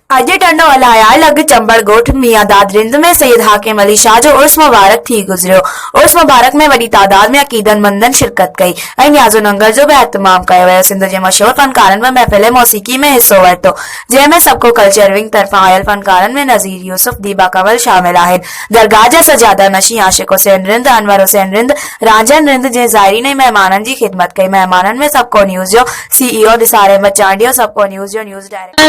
अॼु टंडो हलाया लॻ चंबड़ ॻोठ मियांदाद रिंद में सैयद हाकिम अली शाह जो उर्स मुबारक थी गुज़रियो। उर्स मुबारक में वॾी तादाद में अक़ीदतमंदनि शिरकत कई ऐं न्याज़ो नंगर जो बि एहतमाम कयो वियो। सिंध जे मशहूर फनकारनि में महफ़िल मौसीक़ी में हिस्सो वरितो, जंहिंमें सबको कल्चर विंग तरफ़ां आयल फनकारनि में नज़ीर यूसुफ, दीबा कंवल शामिल आहिनि। दरगाह जा सजादा नशी आशिक हुसैन रिंद, अनवर हुसैन रिंद, रांझन रिंद जे ज़ाइरीन ऐं महिमाननि जी ख़िदमत कई। महिमाननि में सबको न्यूज़ जो CEO निसार अहमद चांडियो, सबको न्यूज़ जो न्यूज़ डायरेक्टर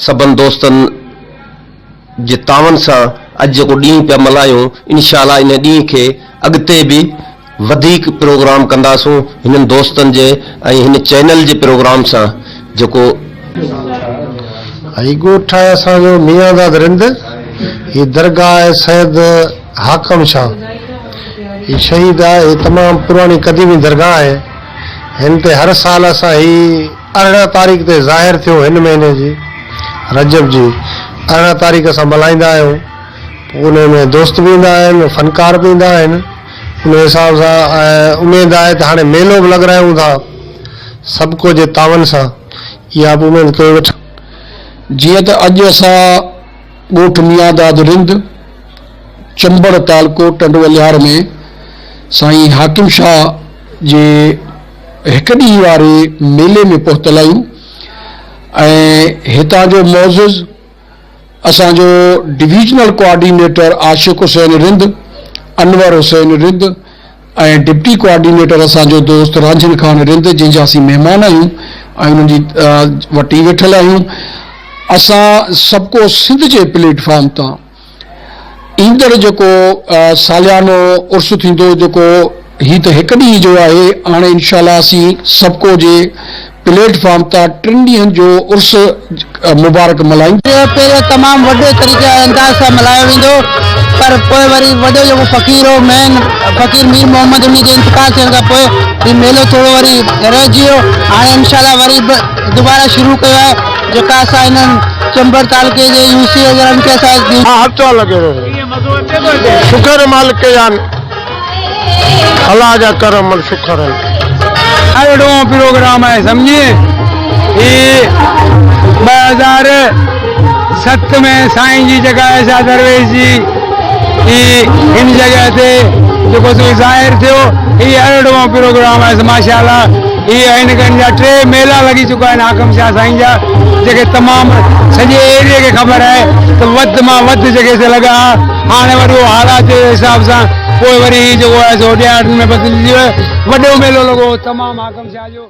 सबन दोस्तन जे तावन सां अॼु जेको ॾींहुं पिया मल्हायूं, इंशाअल्लाह इन ॾींहं खे अॻिते बि वधीक प्रोग्राम कंदासूं हिननि दोस्तनि जे ऐं हिन चैनल जे प्रोग्राम सां। जेको ॻोठ आहे असांजो मियांदाद रिंद, हीअ दरगाह आहे सैयद हाकिम शाह, हीअ शहीद आहे। हीअ तमामु पुराणी क़दीमी दरगाह आहे। हिन ते हर साल असां ही 18 तारीख़ ते ज़ाहिर थियो, हिन महीने जी रजब जी 18 तारीख़ असां मल्हाईंदा आहियूं। उन में दोस्त बि ईंदा आहिनि, फनकार बि ईंदा आहिनि। उन हिसाब सां उमेद आहे त हाणे मेलो बि लॻारायूं था सबको जे तावन सां, इहा बि उमेद कयो वेठा। जीअं त अॼु असां ॻोठ मियांदाद रिंद, चंबड़ तालको टंडवलियार में साईं हाकिम शाह जे हिकु ॾींहं वारे मेले में पहुतल आहियूं ऐं हितां जो मौज़ूज़ असांजो डिविजनल कोऑर्डिनेटर आशिक हुसैन रिंद, अनवर हुसैन रिंद ऐं डिप्टी कोऑर्डिनेटर असांजो दोस्त रांझन खान रिंद, जंहिंजा असीं महिमान आहियूं ऐं उन्हनि जी वटी वेठल आहियूं। असां सबको सिंध जे प्लेटफॉर्म तां ईंदड़ जेको सालियानो उर्स थींदो, जेको ही त हिकु ॾींहं जो आहे, हाणे इंशाअल्लाह असीं सबको जे प्लेटफॉर्म तां 3 ॾींहंनि जो उर्स मुबारक मल्हाईंदा। पहिरियों तमामु वॾे तरीक़े अंदाज़ सां मल्हायो वेंदो, पर पोइ वरी वॾो जेको फ़क़ीर हो मेन फ़क़ीर मीर मोहम्मद, उन जे इंतकाल थियण खां पोइ हीउ मेलो थोरो वरी रहिजी वियो। हाणे इंशाअल्लाह वरी दुबारा शुरू कयो आहे, जेका असां हिननि चंबड़ तालुके जे UC वग़ैरह खे असां हफ़्तो लॻे शुक्र मालिक जा, अल्लाह जा करम शुक्र है। अड़ो प्रोग्राम है समझिए। ये 2007 में साईं जी जगह ऐसा दरवेश जी इन जगह ते जो ज़ाहिर थियो, ये अड़ो प्रोग्राम है माशाअल्लाह। ये इन जा 3 मेला लगी चुका है हाकिम शाह साईं जा, जेके तमामु सॼे एरिया के ख़बर है तो वध मां वध जगह से लगा। हाणे वरी वो हालात जे हिसाब सां पोइ वरी जो है सो 8 में बदलिजी वियो। वॾो मेलो लॻो तमामु हाकिम शाह जो।